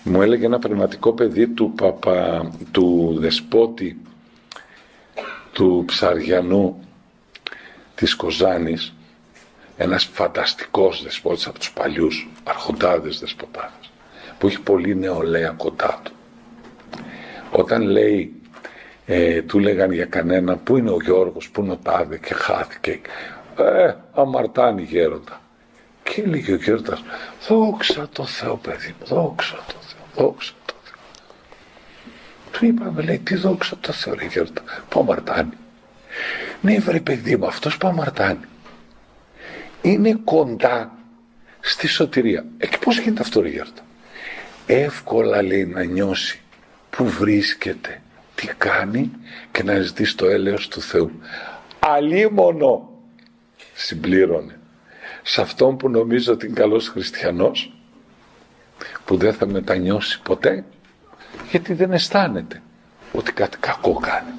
Μου έλεγε ένα πνευματικό παιδί του δεσπότη του Ψαριανού της Κοζάνης, ένας φανταστικός δεσπότης από τους παλιούς αρχοντάδες δεσποτάδες, που έχει πολύ νεολαία κοντά του. Όταν λέει, του λέγαν για κανένα, πού είναι ο Γιώργος, πού είναι ο τάδε, και χάθηκε, αμαρτάνει γέροντα. Και έλεγε ο γέροντας, δόξα τω Θεώ παιδί μου, δόξα τω Θεώ, δόξα τω Θεώ. Του είπαμε, λέει, τι δόξα τω Θεώ ρε γέροντα, που αμαρτάνει. Ναι βρε παιδί μου, αυτός που αμαρτάνει είναι κοντά στη σωτηρία. Και πώς γίνεται αυτό ρε γέροντα? Εύκολα λέει να νιώσει που βρίσκεται, τι κάνει και να ζητήσει το έλεος του Θεού. Αλίμονο, συμπλήρωνε, σε αυτόν που νομίζει ότι είναι καλός χριστιανός, που δεν θα μετανιώσει ποτέ, γιατί δεν αισθάνεται ότι κάτι κακό κάνει.